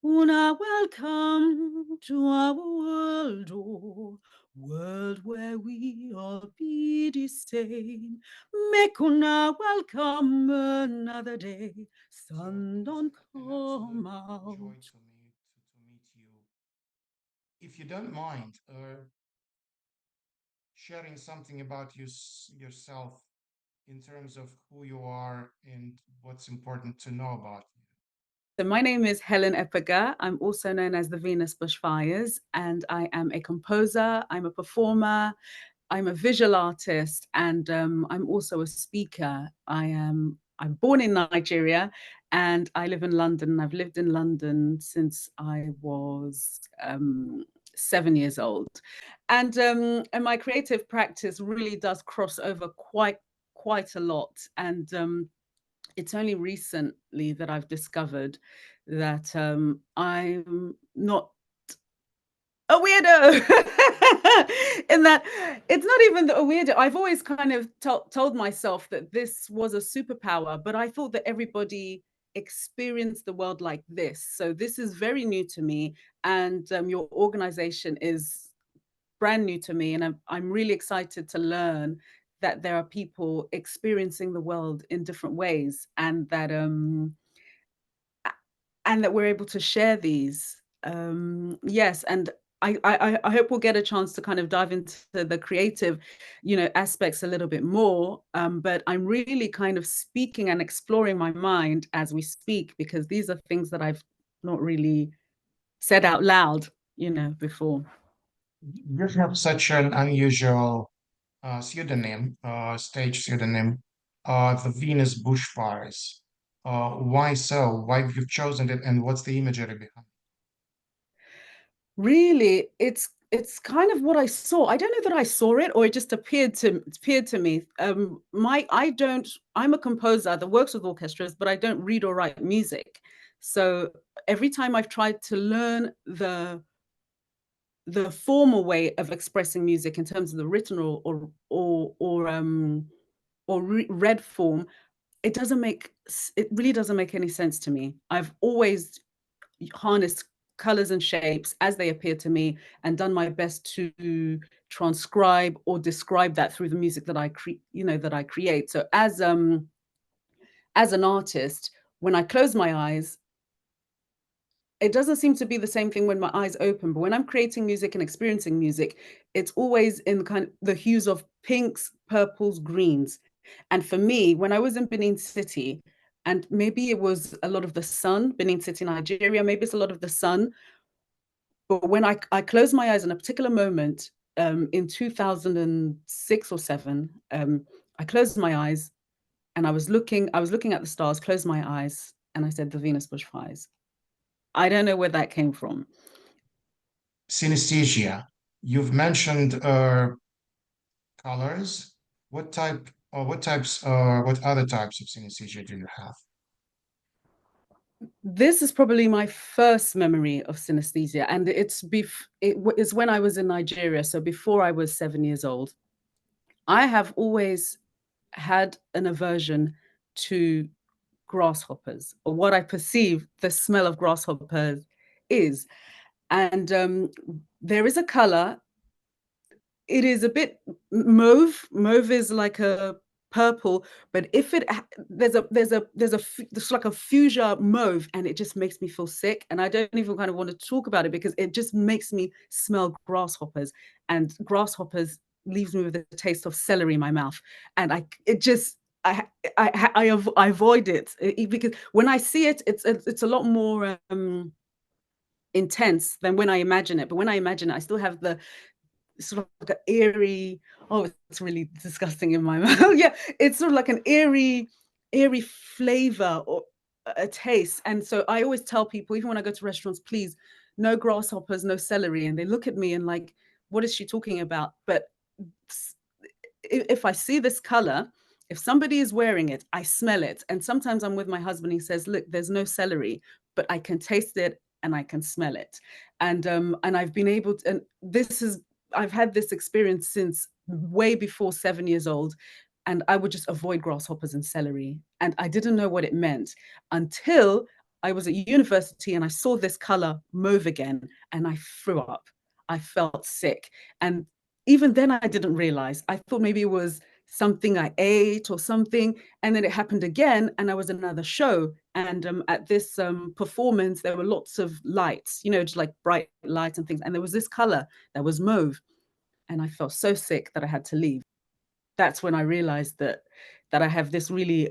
Una welcome to our world, oh, world where we all be the same. Make una welcome another day. So Sun it's don't an absolute come joy out. to me to meet you. If you don't mind, sharing something about yourself in terms of who you are and what's important to know about you. So my name is Helen Epega. I'm also known as the Venus Bushfires, and I am a composer, I'm a performer, I'm a visual artist, and I'm also a speaker. I'm born in Nigeria, and I live in London. I've lived in London since I was 7 years old, and my creative practice really does cross over quite a lot. And it's only recently that I've discovered that I'm not a weirdo. In that it's not even a weirdo. I've always kind of told myself that this was a superpower, but I thought that everybody experienced the world like this. So this is very new to me, and your organization is brand new to me, and I'm really excited to learn that there are people experiencing the world in different ways, and that we're able to share these. Yes, and I hope we'll get a chance to kind of dive into the creative, aspects a little bit more. But I'm really kind of speaking and exploring my mind as we speak, because these are things that I've not really said out loud, before. You have such an unusual pseudonym, stage pseudonym, the Venus Bushfires. Why so? Why have you chosen it, and what's the imagery behind? Really, it's kind of what I saw. I don't know that I saw it, or it just appeared to me. My I don't. I'm a composer that works with orchestras, but I don't read or write music. So every time I've tried to learn the formal way of expressing music in terms of the written or read form, it really doesn't make any sense to me. I've always harnessed colors and shapes as they appear to me, and done my best to transcribe or describe that through the music that I create. So as an artist, when I close my eyes, it doesn't seem to be the same thing when my eyes open, but when I'm creating music and experiencing music, it's always in kind of the hues of pinks, purples, greens. And for me, when I was in Benin City, and maybe it was a lot of the sun, Benin City, Nigeria, maybe it's a lot of the sun, but when I closed my eyes in a particular moment, in 2006 or seven, I closed my eyes and I was looking at the stars, closed my eyes, and I said, the Venus bushfires. I don't know where that came from. Synesthesia. You've mentioned colors. What type or what types what other types of synesthesia do you have? This is probably my first memory of synesthesia, and it is when I was in Nigeria, so before I was 7 years old. I have always had an aversion to grasshoppers, or what I perceive the smell of grasshoppers is. And there is a color. It is a bit mauve. Mauve is like a purple, but if it there's like a fuchsia mauve, and it just makes me feel sick, and I don't even kind of want to talk about it because it just makes me smell grasshoppers, and grasshoppers leaves me with a taste of celery in my mouth, and it just I avoid it, because when I see it, it's a lot more intense than when I imagine it. But when I imagine it, I still have the sort of like an eerie, oh, it's really disgusting in my mouth. Yeah, it's sort of like an eerie flavor or a taste. And so I always tell people, even when I go to restaurants, please, no grasshoppers, no celery. And they look at me and like, what is she talking about? But if I see this color, if somebody is wearing it, I smell it. And sometimes I'm with my husband, he says, look, there's no celery, but I can taste it and I can smell it. And I've been able to, and I've had this experience since way before 7 years old. And I would just avoid grasshoppers and celery. And I didn't know what it meant until I was at university and I saw this color mauve again and I threw up. I felt sick. And even then I didn't realize. I thought maybe it was something I ate or something. And then it happened again and I was at another show. And at this performance, there were lots of lights, just like bright lights and things. And there was this color that was mauve. And I felt so sick that I had to leave. That's when I realized that I have this really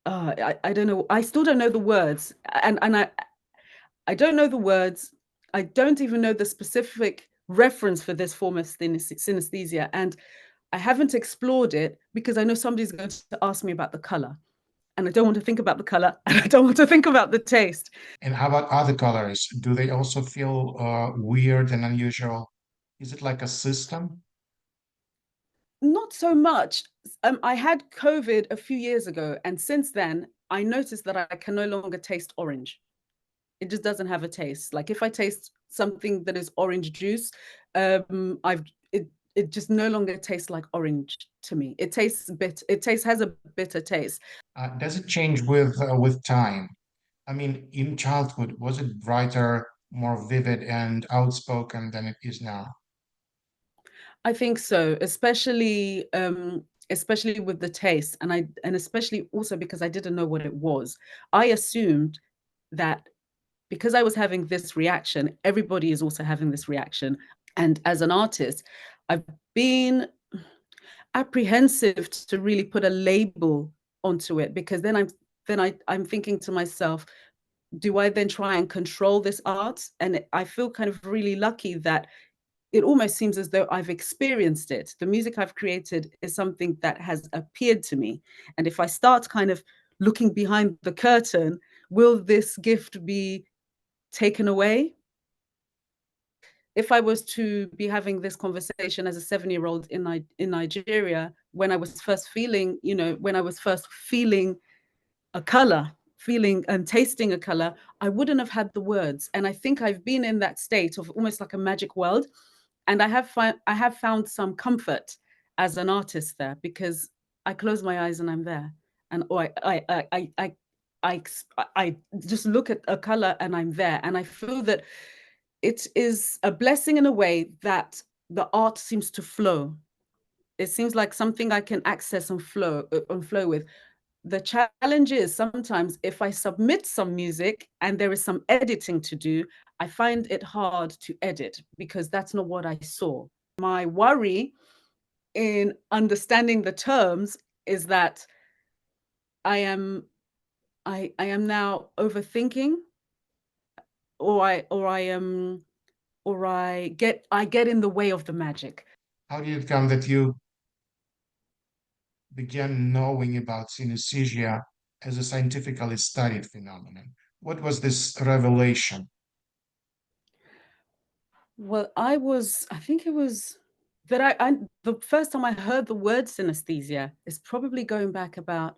I don't know. I still don't know the words, and I don't know the words. I don't even know the specific reference for this form of synesthesia, and I haven't explored it because I know somebody's going to ask me about the color, and I don't want to think about the color, and I don't want to think about the taste. And how about other colors? Do they also feel weird and unusual? Is it like a system? Not so much. I had COVID a few years ago, and since then, I noticed that I can no longer taste orange. It just doesn't have a taste. Like if I taste something that is orange juice, I've it just no longer tastes like orange to me. It tastes has a bitter taste. Does it change with time? I mean, in childhood, was it brighter, more vivid, and outspoken than it is now? I think so, especially with the taste, and especially also because I didn't know what it was. I assumed that because I was having this reaction, everybody is also having this reaction. And as an artist, I've been apprehensive to really put a label onto it because I'm thinking to myself, do I then try and control this art? And I feel kind of really lucky that it almost seems as though I've experienced it. The music I've created is something that has appeared to me. And if I start kind of looking behind the curtain, will this gift be taken away? If I was to be having this conversation as a 7-year-old in Nigeria, when I was first feeling, when I was first feeling a color, feeling and tasting a color, I wouldn't have had the words. And I think I've been in that state of almost like a magic world. And I have found some comfort as an artist there because I close my eyes and I'm there. And or I just look at a color and I'm there. And I feel that it is a blessing in a way that the art seems to flow. It seems like something I can access and flow with. The challenge is sometimes if I submit some music and there is some editing to do, I find it hard to edit because that's not what I saw. My worry in understanding the terms is that I am I am now overthinking, or I am or I get in the way of the magic. How did it come that you began knowing about synesthesia as a scientifically studied phenomenon? What was this revelation? Well, I think it was that the first time I heard the word synesthesia is probably going back about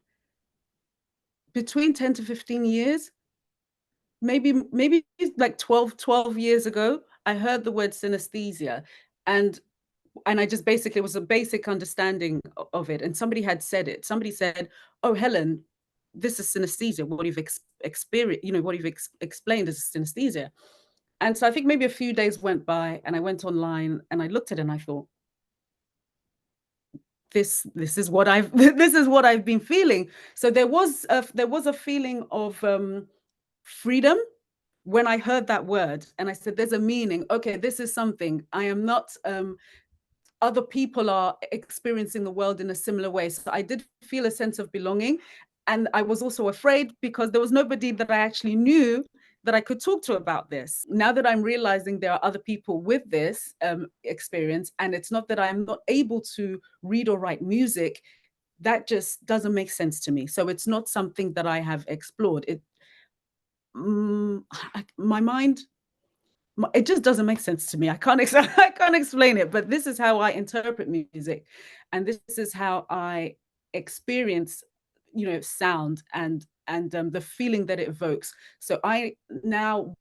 between 10 to 15 years, maybe like 12 years ago. I heard the word synesthesia, and I just basically, it was a basic understanding of it. And somebody had said it. Somebody said, "Oh, Helen, this is synesthesia. What you've experienced, what you've explained is synesthesia." And so I think maybe a few days went by, and I went online and I looked at it and I thought, this is what I've this is what I've been feeling. So there was a feeling of freedom when I heard that word, and I said, "There's a meaning. Okay, this is something. I am not. Other people are experiencing the world in a similar way." So I did feel a sense of belonging, and I was also afraid because there was nobody that I actually knew that I could talk to about this. Now that I'm realizing there are other people with this experience, and it's not that I'm not able to read or write music, that just doesn't make sense to me. So it's not something that I have explored. My mind, it just doesn't make sense to me. I can't I can't explain it, but this is how I interpret music, and this is how I experience, sound and the feeling that it evokes. So I now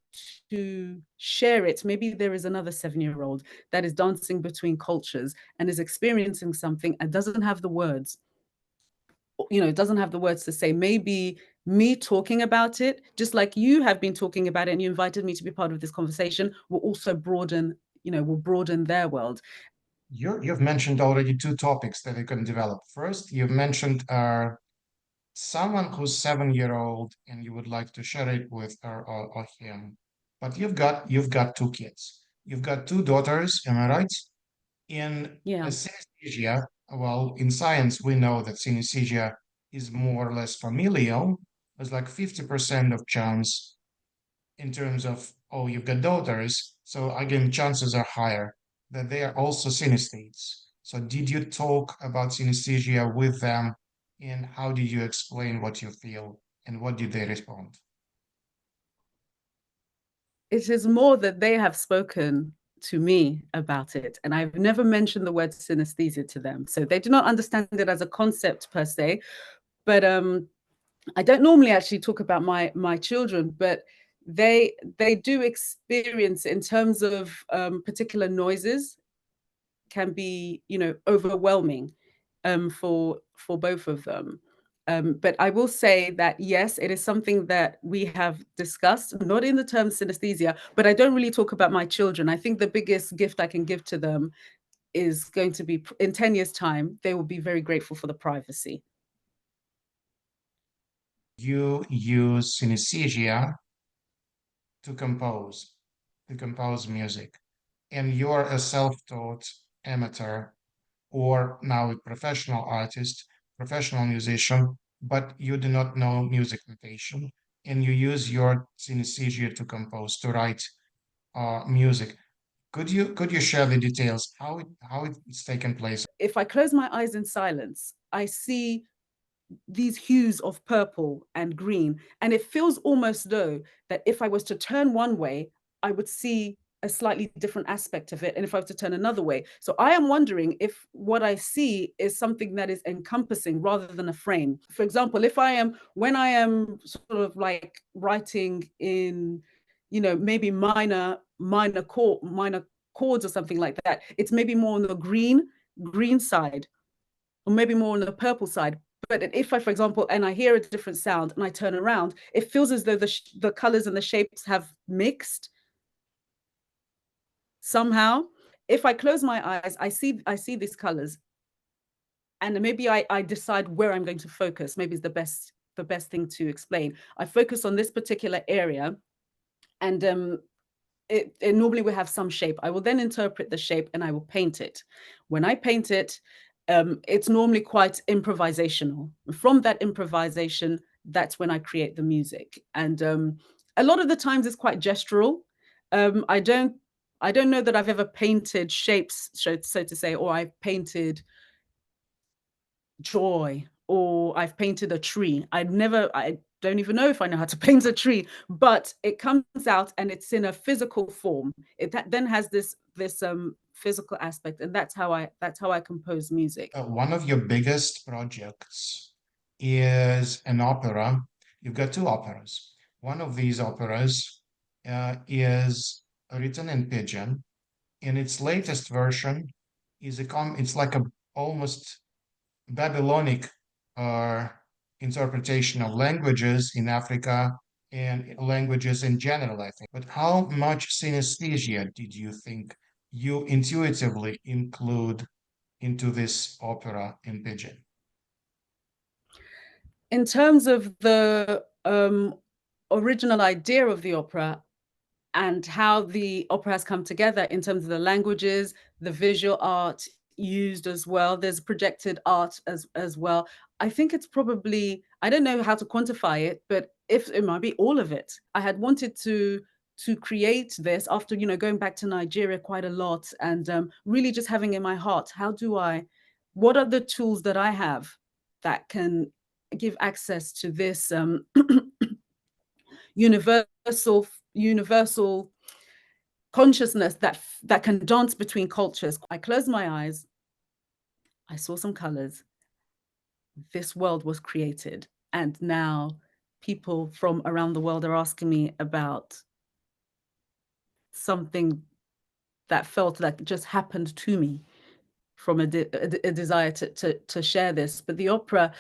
to share it. Maybe there is another 7-year-old that is dancing between cultures and is experiencing something and doesn't have the words. Doesn't have the words to say. Maybe me talking about it, just like you have been talking about it and you invited me to be part of this conversation, will also broaden, will broaden their world. You've mentioned already two topics that you can develop. First, you've mentioned someone who's 7 year old and you would like to share it with her or him. But you've got two kids. You've got two daughters, am I right? In Yeah. synesthesia, well, in science, we know that synesthesia is more or less familial. There's like 50% of chance in terms of, oh, you've got daughters. So again, chances are higher that they are also synesthetes. So did you talk about synesthesia with them? And how did you explain what you feel? And what did they respond? It is more that they have spoken to me about it, and I've never mentioned the word synesthesia to them. So they do not understand it as a concept per se. But I don't normally actually talk about my children, but they do experience in terms of particular noises can be, overwhelming for both of them. But I will say that yes, it is something that we have discussed, not in the term synesthesia, but I don't really talk about my children. I think the biggest gift I can give to them is going to be in 10 years' time, they will be very grateful for the privacy. You use synesthesia to compose music, and you're a self-taught amateur or now a professional artist, professional musician, but you do not know music notation, and you use your synesthesia to compose, to write music. Could you share the details how it's taken place? If I close my eyes in silence, I see these hues of purple and green. And it feels almost though that if I was to turn one way, I would see a slightly different aspect of it. And if I was to turn another way. So I am wondering if what I see is something that is encompassing rather than a frame. For example, when I am sort of like writing in, maybe minor chords or something like that, it's maybe more on the green side or maybe more on the purple side. But if I, for example, and I hear a different sound and I turn around, it feels as though the colors and the shapes have mixed somehow. If I close my eyes, I see these colors, and maybe I decide where I'm going to focus. Maybe it's the best thing to explain. I focus on this particular area, and it normally will have some shape. I will then interpret the shape and I will paint it. When I paint it, it's normally quite improvisational. From that improvisation, that's when I create the music. And a lot of the times it's quite gestural. Um, I don't I don't know that I've ever painted shapes, so to say, or I've painted joy, or I've painted a tree. I don't even know if I know how to paint a tree, but it comes out and it's in a physical form. Then has this physical aspect, and that's how I compose music. One of your biggest projects is an opera. You've got two operas. One of these operas is written in Pidgin. In its latest version, it's like a almost Babylonic uh, interpretation of languages in Africa and languages in general, I think. But how much synesthesia did you think you intuitively include into this opera in Pidgin? In terms of the original idea of the opera, and how the opera has come together in terms of the languages, the visual art used as well. There's projected art as well. I think it's probably, I don't know how to quantify it, but if it might be all of it. I had wanted to create this after going back to Nigeria quite a lot, and really just having in my heart, what are the tools that I have that can give access to this universal consciousness that can dance between cultures. I closed my eyes, I saw some colors, this world was created, and now people from around the world are asking me about something that felt like just happened to me from a desire to share this. But the opera,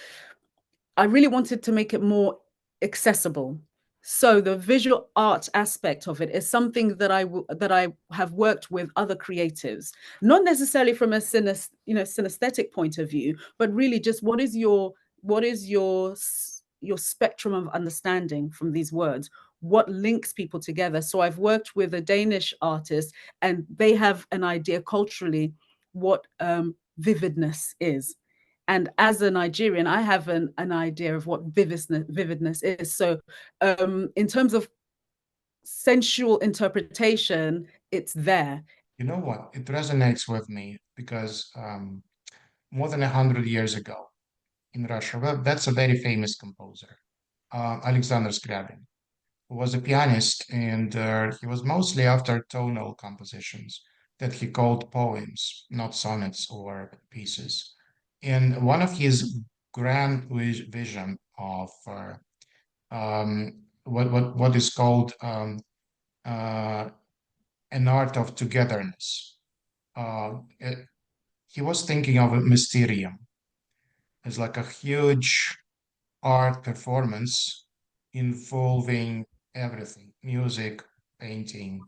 I really wanted to make it more accessible. So the visual art aspect of it is something that I have worked with other creatives, not necessarily from a synesthetic point of view, but really just what is your spectrum of understanding from these words? What links people together? So I've worked with a Danish artist, and they have an idea culturally what vividness is. And as a Nigerian, I have an idea of what vividness is. So, in terms of sensual interpretation, it's there. You know what? It resonates with me because more than 100 years ago in Russia, well, that's a very famous composer, Alexander Scriabin, who was a pianist, and he was mostly after tonal compositions that he called poems, not sonnets or pieces. And one of his grand vision of what is called uh, an art of togetherness. He was thinking of a mysterium as like a huge art performance involving everything: music, painting,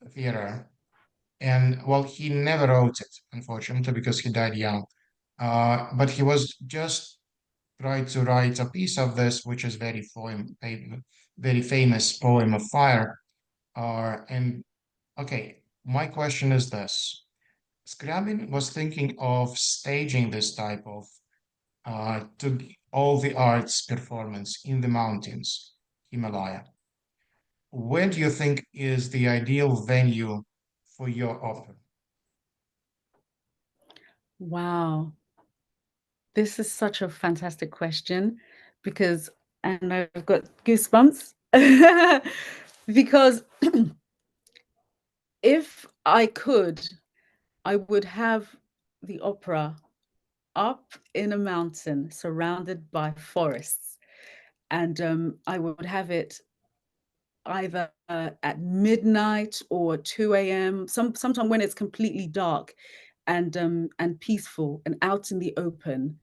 theater. And well, he never wrote it, unfortunately, because he died young. But he was just trying to write a piece of this, which is very famous poem of fire. And okay, my question is this. Scriabin was thinking of staging this type of all the arts performance in the mountains, Himalaya. Where do you think is the ideal venue for your opera? Wow, this is such a fantastic question, because, and I've got goosebumps because if I could, I would have the opera up in a mountain surrounded by forests. And I would have it either at midnight or 2 a.m., sometime when it's completely dark and peaceful and out in the open,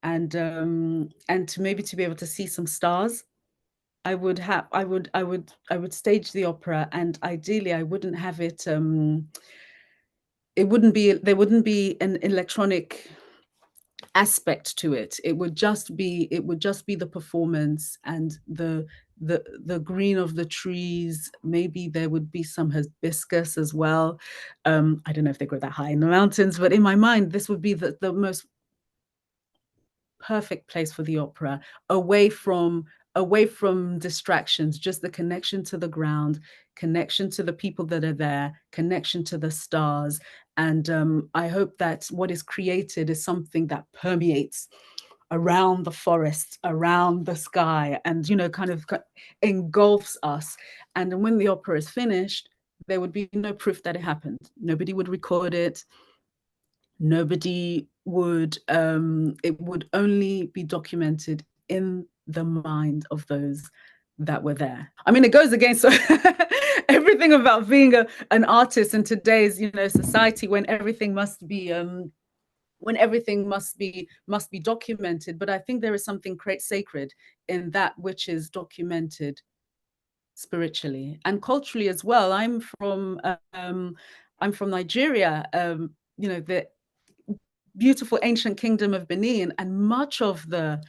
and to maybe to be able to see some stars. I would stage the opera, and ideally I wouldn't have it it wouldn't be there wouldn't be an electronic aspect to it. It would just be the performance and the green of the trees. Maybe there would be some hibiscus as well. I don't know if they grow that high in the mountains, but in my mind, this would be the most perfect place for the opera, away from distractions, just the connection to the ground, connection to the people that are there, connection to the stars. And I hope that what is created is something that permeates around the forest, around the sky, and kind of engulfs us. And when the opera is finished, there would be no proof that it happened. Nobody would record it. Nobody would It would only be documented in the mind of those that were there. I mean, it goes against everything about being an artist in today's society, when everything must be documented. But I think there is something quite sacred in that which is documented spiritually and culturally as well. I'm from Nigeria. The beautiful ancient kingdom of Benin, and much of the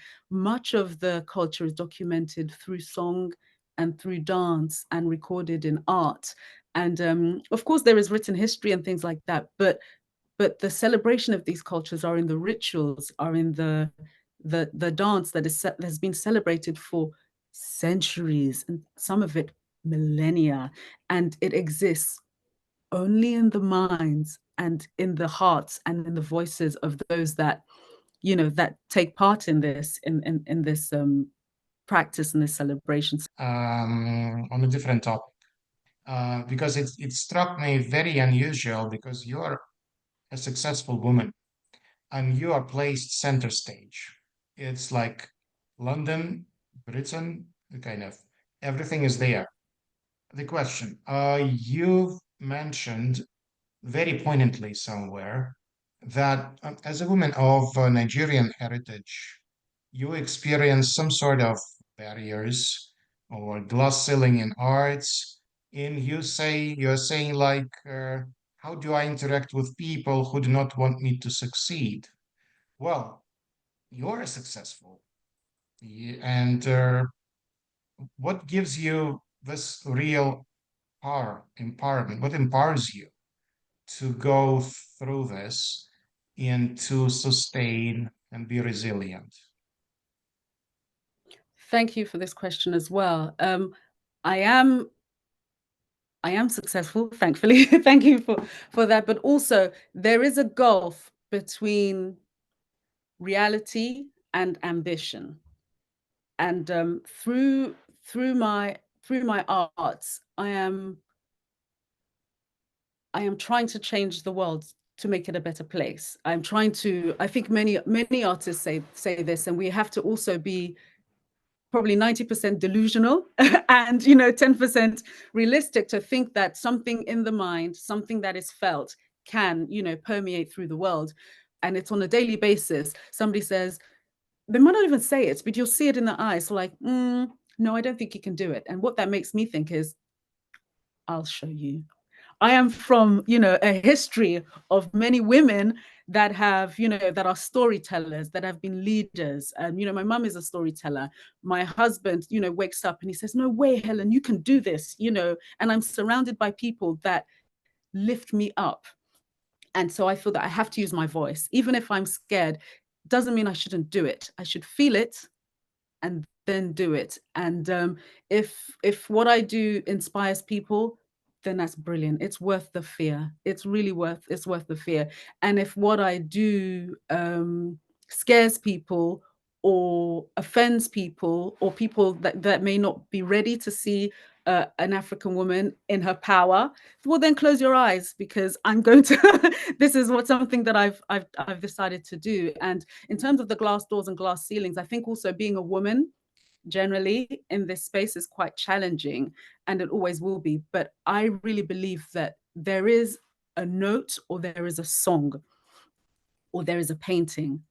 culture is documented through song and through dance and recorded in art. And of course, there is written history and things like that, but the celebration of these cultures are in the rituals, are in the dance that has been celebrated for centuries, and some of it millennia, and it exists only in the minds and in the hearts and in the voices of those that take part in this practice and this celebration. On a different topic, because it struck me very unusual because you are a successful woman and you are placed center stage. It's like London, Britain, kind of everything is there. The question, you've mentioned very poignantly somewhere that as a woman of Nigerian heritage, you experience some sort of barriers or glass ceiling in arts. And you're saying like, how do I interact with people who do not want me to succeed? Well, you're successful. And what gives you this real empowerment? What empowers you to go through this and to sustain and be resilient? Thank you for this question as well. I am I am successful, thankfully. Thank you for that. But also, there is a gulf between reality and ambition. And through my arts, I am trying to change the world to make it a better place. I'm trying to. I think many artists say this, and we have to also be probably 90% delusional and 10% realistic to think that something in the mind, something that is felt, can permeate through the world. And it's on a daily basis. Somebody says, they might not even say it, but you'll see it in the eyes, like, no, I don't think you can do it. And what that makes me think is, I'll show you. I am from, a history of many women that have, that are storytellers, that have been leaders. And, my mum is a storyteller. My husband, wakes up and he says, no way, Helen, you can do this, and I'm surrounded by people that lift me up. And so I feel that I have to use my voice, even if I'm scared. Doesn't mean I shouldn't do it. I should feel it and then do it. And if what I do inspires people, then that's brilliant. It's worth the fear. It's worth the fear. And if what I do scares people or offends people, or people that may not be ready to see an African woman in her power, well, then close your eyes, because I'm going to. This is something that I've decided to do. And in terms of the glass doors and glass ceilings, I think also being a woman generally in this space is quite challenging, and it always will be. But I really believe that there is a note, or there is a song, or there is a painting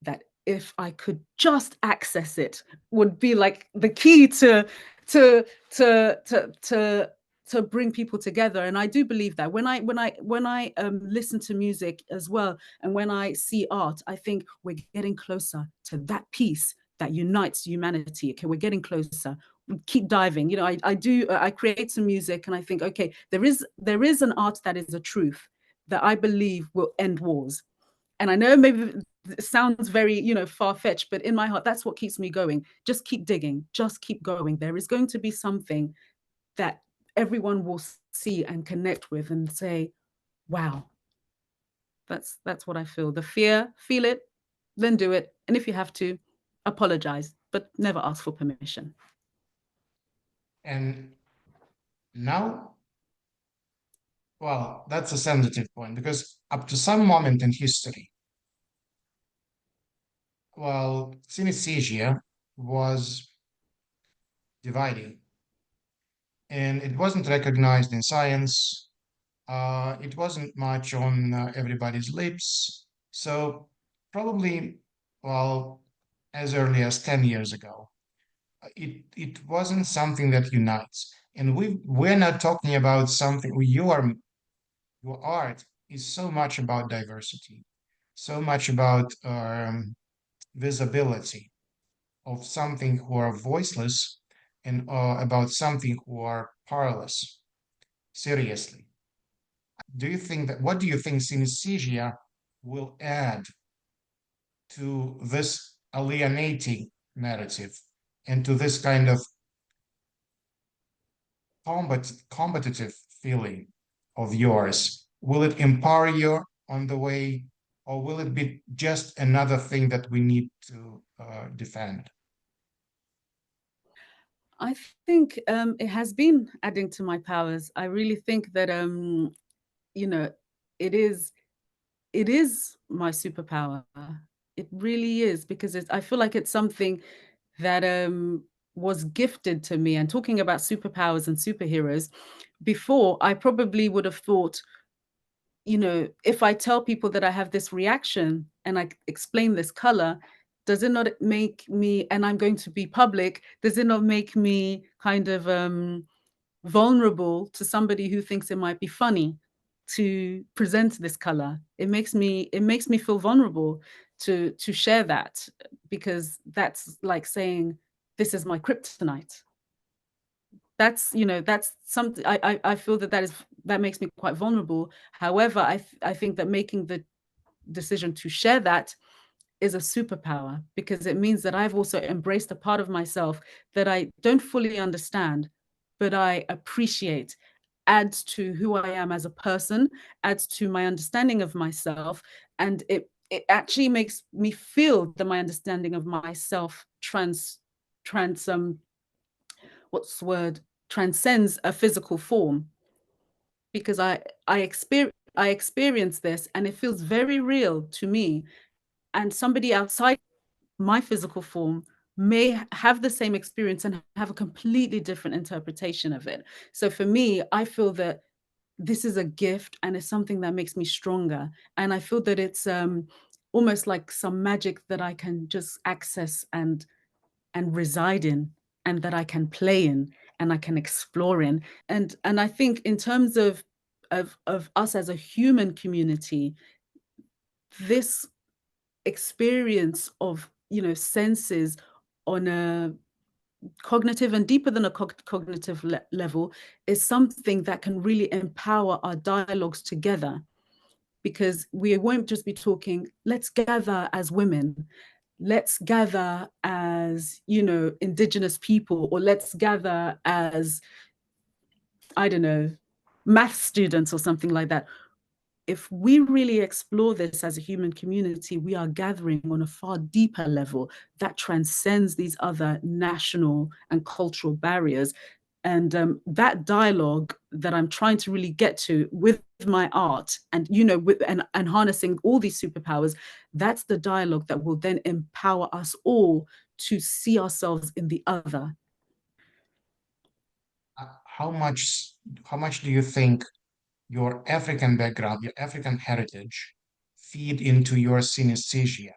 that, if I could just access it, would be like the key to to to to to bring people together. And I do believe that when I listen to music as well, and when I see art, I think we're getting closer to that piece that unites humanity. Okay, we're getting closer. We keep diving. I create some music, and I think, okay, there is an art that is a truth that I believe will end wars. And I know maybe it sounds very, far-fetched, but in my heart, that's what keeps me going. Just keep digging, just keep going. There is going to be something that everyone will see and connect with and say, wow, that's what I feel. The fear, feel it, then do it. And if you have to, apologize, but never ask for permission. And now, well, that's a sensitive point because up to some moment in history, well, synesthesia was dividing and it wasn't recognized in science. It wasn't much on everybody's lips. So, probably, well, as early as 10 years ago, it wasn't something that unites. And we're not talking about something, your art is so much about diversity, so much about visibility of something who are voiceless and about something who are powerless. Seriously, what do you think synesthesia will add to this alienating narrative and to this kind of competitive feeling of yours? Will it empower you on the way, or will it be just another thing that we need to defend? I think it has been adding to my powers. I really think that you know, it is my superpower. It really is, because I feel like it's something that was gifted to me. And talking about superpowers and superheroes, before I probably would have thought, if I tell people that I have this reaction and I explain this color, does it not make me, and I'm going to be public, does it not make me kind of vulnerable to somebody who thinks it might be funny to present this color? It makes me feel vulnerable to share that, because that's like saying this is my kryptonite. That's something I feel that makes me quite vulnerable. However, I think that making the decision to share that is a superpower, because it means that I've also embraced a part of myself that I don't fully understand, but I appreciate, adds to who I am as a person, adds to my understanding of myself. And it actually makes me feel that my understanding of myself trans what's the word transcends a physical form, because I experience this and it feels very real to me, and somebody outside my physical form may have the same experience and have a completely different interpretation of it. So for me, I feel that this is a gift and it's something that makes me stronger. And I feel that it's almost like some magic that I can just access and reside in, and that I can play in and I can explore in. And I think in terms of us as a human community, this experience of senses on a cognitive and deeper than a cognitive level is something that can really empower our dialogues together, because we won't just be talking, let's gather as women, let's gather as indigenous people, or let's gather as, I don't know, math students or something like that. If we really explore this as a human community, we are gathering on a far deeper level that transcends these other national and cultural barriers. And that dialogue that I'm trying to really get to with my art, and and harnessing all these superpowers, that's the dialogue that will then empower us all to see ourselves in the other. How much do you think your African background, your African heritage, feed into your synesthesia?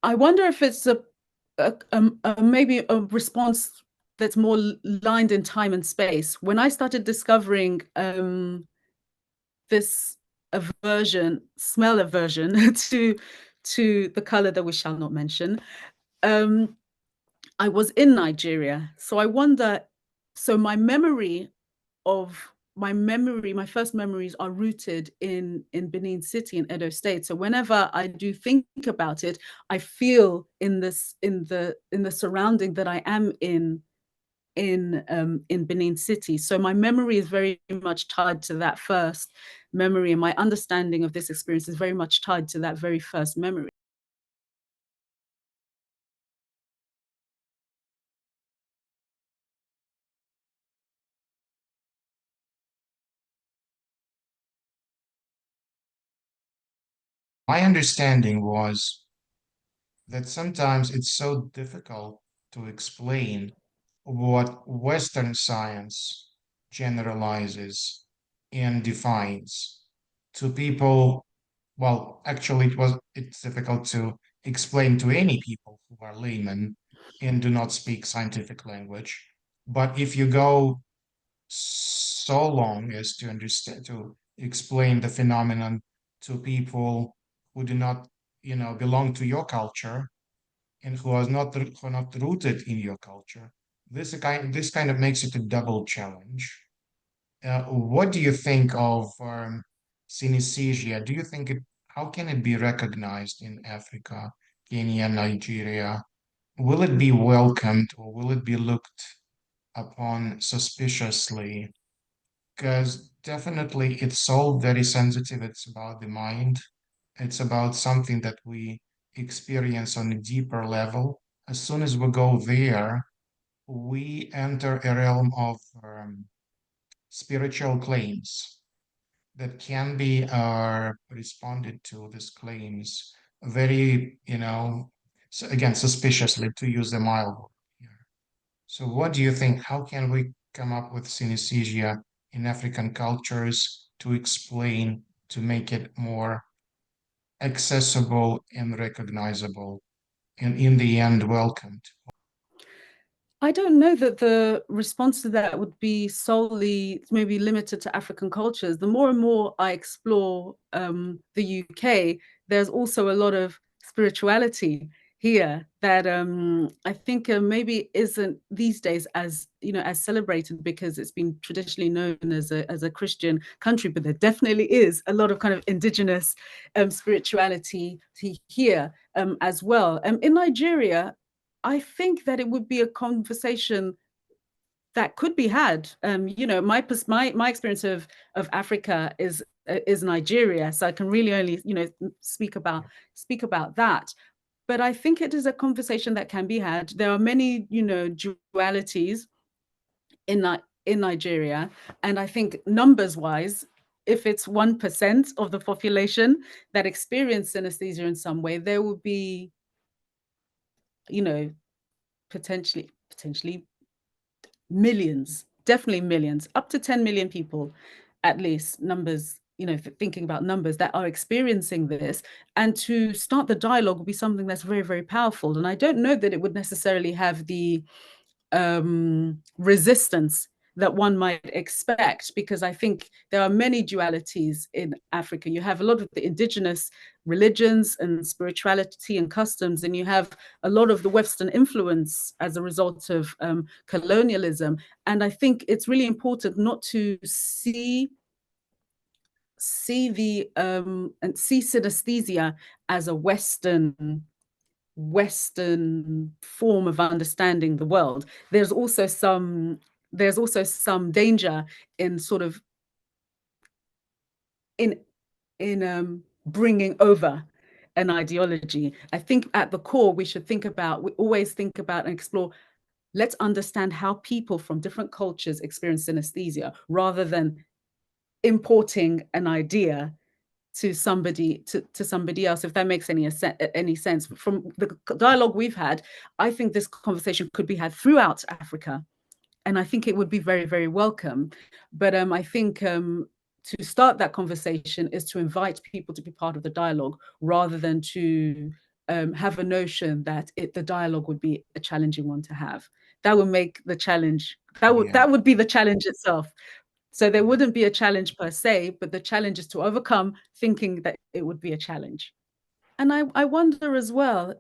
I wonder if it's maybe a response that's more lined in time and space. When I started discovering this smell aversion to the color that we shall not mention, um, I was in Nigeria. So I wonder, so my first memories are rooted in Benin City in Edo State. So whenever I do think about it, I feel in the surrounding that I am in Benin City. So my memory is very much tied to that first memory, and my understanding of this experience is very much tied to that very first memory. My understanding was that sometimes it's so difficult to explain what Western science generalizes and defines to people. Well, actually, it's difficult to explain to any people who are laymen and do not speak scientific language. But if you go so long as to understand, to explain the phenomenon to people who do not, belong to your culture, and who are not rooted in your culture, this kind of makes it a double challenge. What do you think of synesthesia? Do you think how can it be recognized in Africa, Kenya, Nigeria? Will it be welcomed or will it be looked upon suspiciously? Because definitely it's all very sensitive. It's about the mind. It's about something that we experience on a deeper level. As soon as we go there, we enter a realm of spiritual claims that can be responded to these claims very, so again, suspiciously, to use the mild word here. So what do you think? How can we come up with synesthesia in African cultures to explain, to make it more accessible and recognizable, and in the end, welcomed? I don't know that the response to that would be solely maybe limited to African cultures. The more and more I explore the UK, there's also a lot of spirituality here that I think maybe isn't these days as as celebrated because it's been traditionally known as a Christian country, but there definitely is a lot of kind of indigenous spirituality here as well. In Nigeria, I think that it would be a conversation that could be had. My experience of Africa is Nigeria, so I can really only speak about that. But I think it is a conversation that can be had. There are many dualities in Nigeria, and I think numbers wise, if it's 1% of the population that experience synesthesia in some way, there will be you know potentially millions, definitely millions, up to 10 million people, at least numbers, thinking about numbers that are experiencing this. And to start the dialogue would be something that's very, very powerful. And I don't know that it would necessarily have the resistance that one might expect, because I think there are many dualities in Africa. You have a lot of the indigenous religions and spirituality and customs, and you have a lot of the Western influence as a result of colonialism. And I think it's really important not to see synesthesia as a Western form of understanding the world. There's also some danger in sort of in bringing over an ideology. I think at the core we always think about and explore. Let's understand how people from different cultures experience synesthesia rather than importing an idea to somebody else, if that makes any sense. From the dialogue we've had, I think this conversation could be had throughout Africa, and I think it would be very, very welcome. But I think to start that conversation is to invite people to be part of the dialogue rather than to have a notion that the dialogue would be a challenging one to have. That would make the challenge, Yeah, that would be the challenge itself. So there yeah. wouldn't be a challenge per se, but the challenge is to overcome thinking that it would be a challenge. And I wonder as well,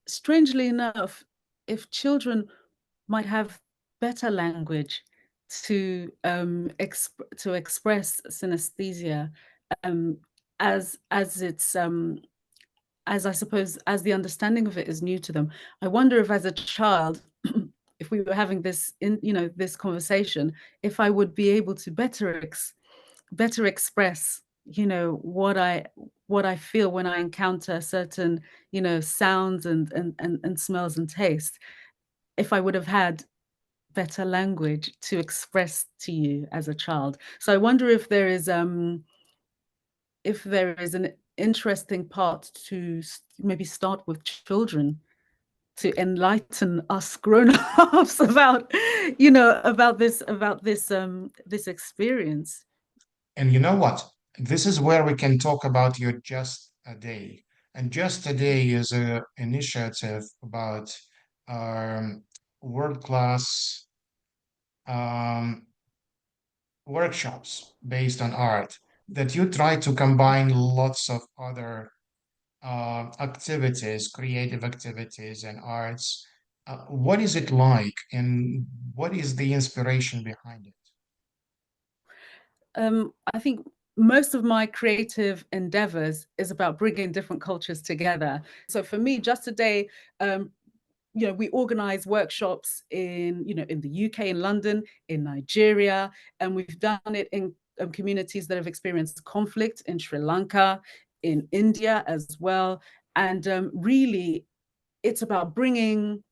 strangely enough, if children might have better language to express synesthesia, um, as it's as I suppose as the understanding of it is new to them. I wonder if as a child, if we were having this conversation, if I would be able to better express what I feel when I encounter certain sounds and smells and taste, if I would have had better language to express to you as a child. So I wonder if there is an interesting part to maybe start with children to enlighten us grown-ups about this experience. And you know what? This is where we can talk about your Just a Day. And Just a Day is a initiative about um, world-class um, workshops based on art that you try to combine lots of other activities, creative activities, and arts. What is it like, and what is the inspiration behind it? I think most of my creative endeavors is about bringing different cultures together. So for me, Just a Day, we organize workshops in the UK, in London, in Nigeria, and we've done it in communities that have experienced conflict in Sri Lanka, in India as well. And really, it's about bringing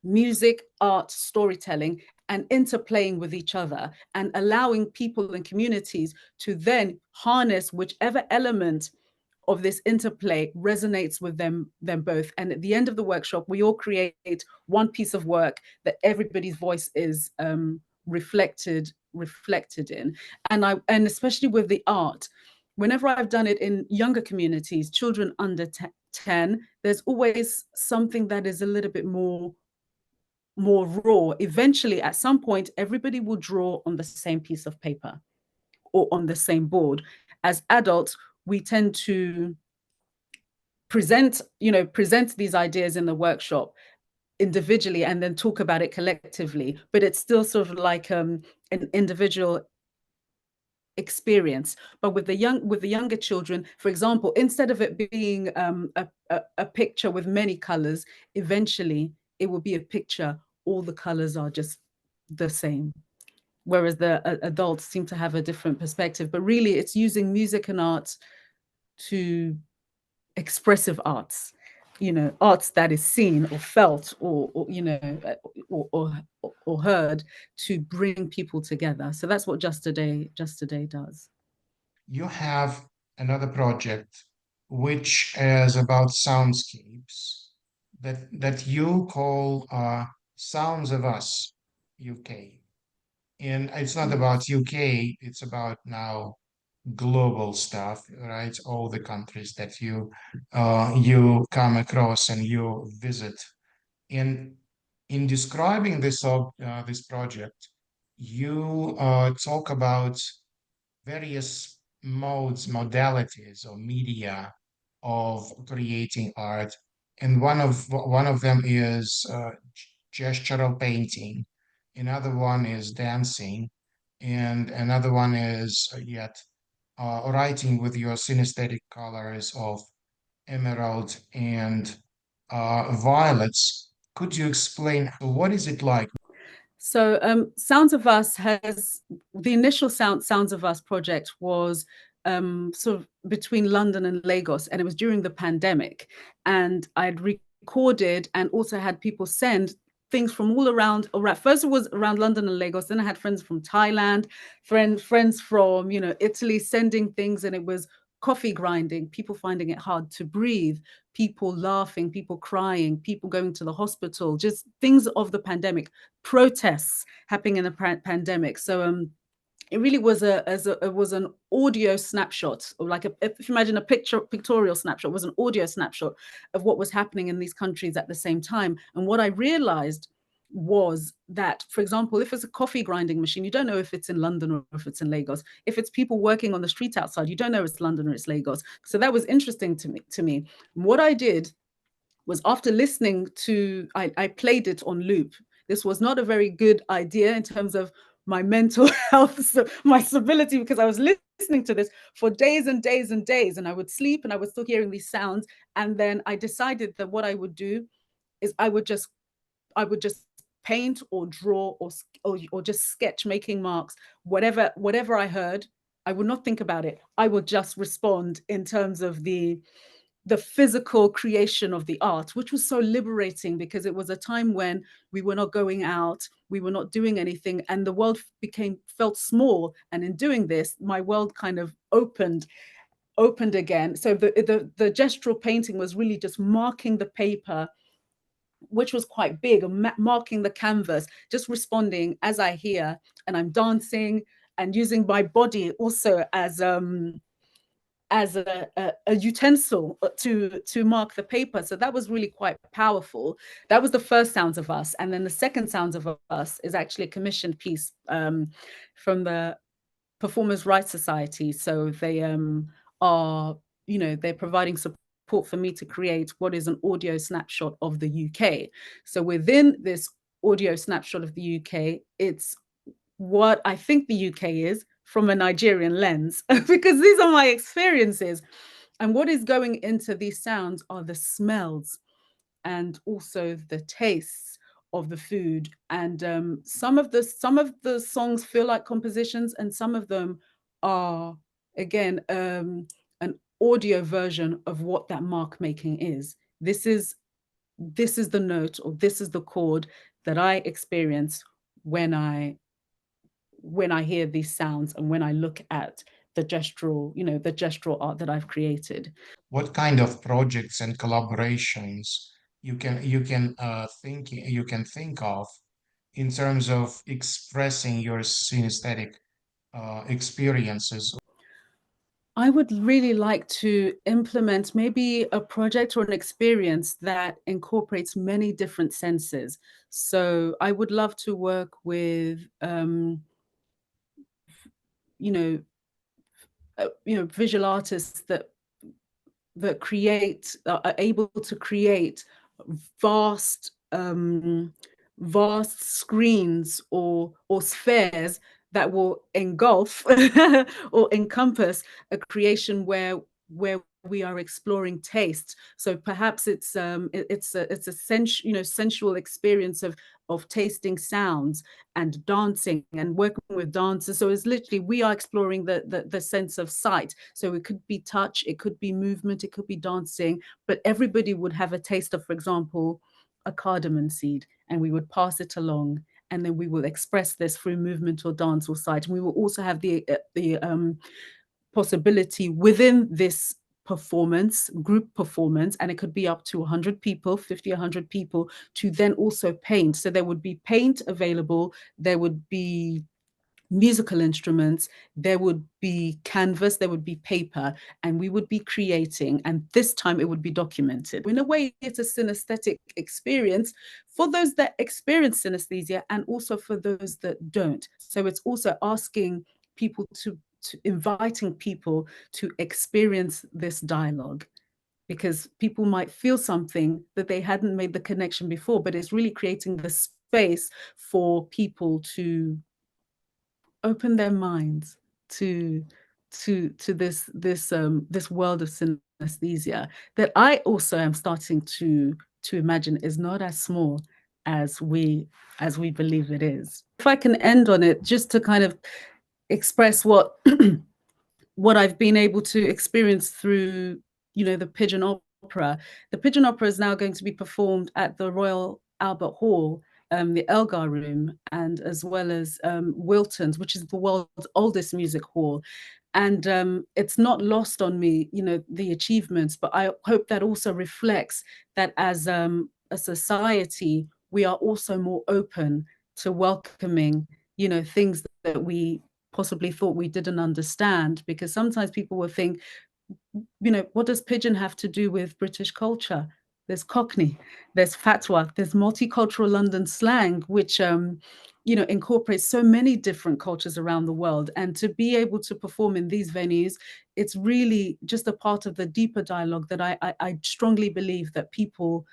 music, art, storytelling, and interplaying with each other and allowing people and communities to then harness whichever element of this interplay resonates with them both. And at the end of the workshop, we all create one piece of work that everybody's voice is reflected in. And especially with the art, whenever I've done it in younger communities, children under 10, there's always something that is a little bit more raw. Eventually, at some point, everybody will draw on the same piece of paper or on the same board. As adults, we tend to present these ideas in the workshop individually and then talk about it collectively, but it's still sort of like an individual experience. But with the younger children, for example, instead of it being a picture with many colors, eventually it will be a picture, all the colors are just the same, whereas the adults seem to have a different perspective. But really, it's using music and art to expressive arts, arts that is seen or felt or heard, to bring people together. So that's what Just a Day does. You have another project which is about soundscapes that you call Sounds of Us UK. And it's not Yes. about UK, it's about now global stuff, right? All the countries that you come across and you visit. And in describing this project, you talk about various modes, modalities, or media of creating art, and one of them is gestural painting. Another one is dancing, and another one is yet writing with your synesthetic colors of emerald and violets. Could you explain what is it like? So Sounds of Us has the initial Sounds of Us project was sort of between London and Lagos, and it was during the pandemic. And I'd recorded and also had people send things from all around. First it was around London and Lagos. Then I had friends from Thailand, friends from Italy sending things, and it was coffee grinding, people finding it hard to breathe, people laughing, people crying, people going to the hospital, just things of the pandemic, protests happening in the pandemic. So it really was it was an audio snapshot, or like if you imagine a pictorial snapshot, it was an audio snapshot of what was happening in these countries at the same time. And what I realized was that, for example, if it's a coffee grinding machine, you don't know if it's in London or if it's in Lagos. If it's people working on the street outside, you don't know if it's London or it's Lagos. So that was interesting to me. What I did was, after listening to, I played it on loop. This was not a very good idea in terms of my mental health, so my stability, because I was listening to this for days and days and days, and I would sleep and I was still hearing these sounds. And then I decided that what I would do is I would just paint or draw or just sketch, making marks, whatever I heard. I would not think about it. I would just respond in terms of the physical creation of the art, which was so liberating, because it was a time when we were not going out, we were not doing anything, and the world felt small. And in doing this, my world kind of opened again. So the gestural painting was really just marking the paper, which was quite big, and marking the canvas, just responding as I hear, and I'm dancing and using my body also as a utensil to mark the paper. So that was really quite powerful. That was the first Sounds of Us. And then the second Sounds of Us is actually a commissioned piece from the Performers' Rights Society. So they they're providing support for me to create what is an audio snapshot of the UK. So within this audio snapshot of the UK, it's what I think the UK is from a Nigerian lens, because these are my experiences. And what is going into these sounds are the smells and also the tastes of the food. And some of the songs feel like compositions, and some of them are, again, an audio version of what that mark making is. This is the note, or this is the chord that I experience when I hear these sounds and when I look at the gestural art that I've created. What kind of projects and collaborations you can think of in terms of expressing your synesthetic experiences? I would really like to implement maybe a project or an experience that incorporates many different senses. So I would love to work with, you know, visual artists that create are able to create vast vast screens or spheres that will engulf or encompass a creation where we are exploring taste. So perhaps it's a sensual experience of tasting sounds and dancing and working with dancers. So it's literally we are exploring the sense of sight. So it could be touch, it could be movement, it could be dancing, but everybody would have a taste of, for example, a cardamom seed, and we would pass it along, and then we will express this through movement or dance or sight. And we will also have the possibility within this performance, group performance, and it could be up to 100 people, 50, 100 people, to then also paint. So there would be paint available, there would be musical instruments, there would be canvas, there would be paper, and we would be creating, and this time it would be documented. In a way, it's a synesthetic experience for those that experience synesthesia and also for those that don't. So it's also asking people to inviting people to experience this dialogue, because people might feel something that they hadn't made the connection before, but it's really creating the space for people to open their minds to this world of synesthesia that I also am starting to imagine is not as small as we believe it is. If I can end on it, just to kind of express what what I've been able to experience through, the Pidgin Opera. The Pidgin Opera is now going to be performed at the Royal Albert Hall, the Elgar Room, and as well as Wilton's, which is the world's oldest music hall. And it's not lost on me, the achievements, but I hope that also reflects that as a society, we are also more open to welcoming, things that we possibly thought we didn't understand, because sometimes people will think, what does Pidgin have to do with British culture? There's Cockney, there's Fatwa, there's multicultural London slang, which incorporates so many different cultures around the world. And to be able to perform in these venues, it's really just a part of the deeper dialogue that I strongly believe that people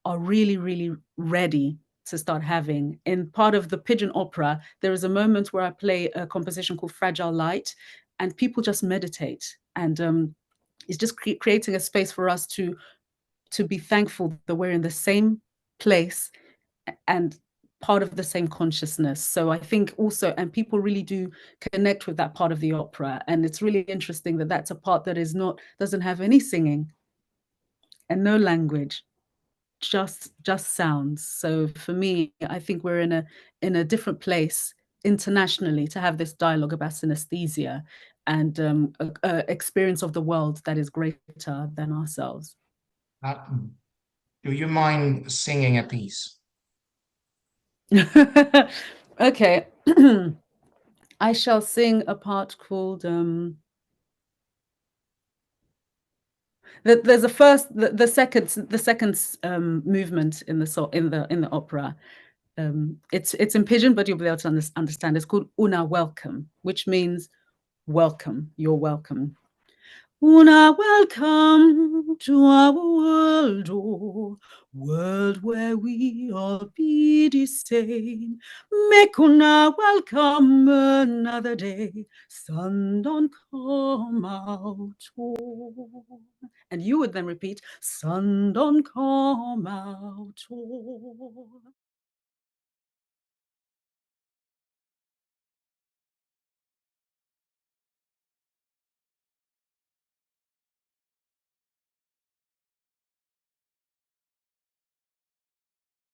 are really, really ready to start having. In part of the Pidgin Opera, there is a moment where I play a composition called Fragile Light, and people just meditate. And it's just creating a space for us to be thankful that we're in the same place and part of the same consciousness. So I think also, and people really do connect with that part of the opera. And it's really interesting that that's a part that doesn't have any singing and no language, just sounds. So for me, I think we're in a different place internationally to have this dialogue about synesthesia and a experience of the world that is greater than ourselves. Uh, do you mind singing a piece? Okay. I shall sing a part called there's a first the second movement in the opera. It's in Pidgin, but you'll be able to understand. It's called Una Welcome, which means welcome. You're welcome. Una welcome to our world, oh, world where we all be the same. Make una welcome another day, sun don't come out, oh. And you would then repeat, sun don't come out, oh.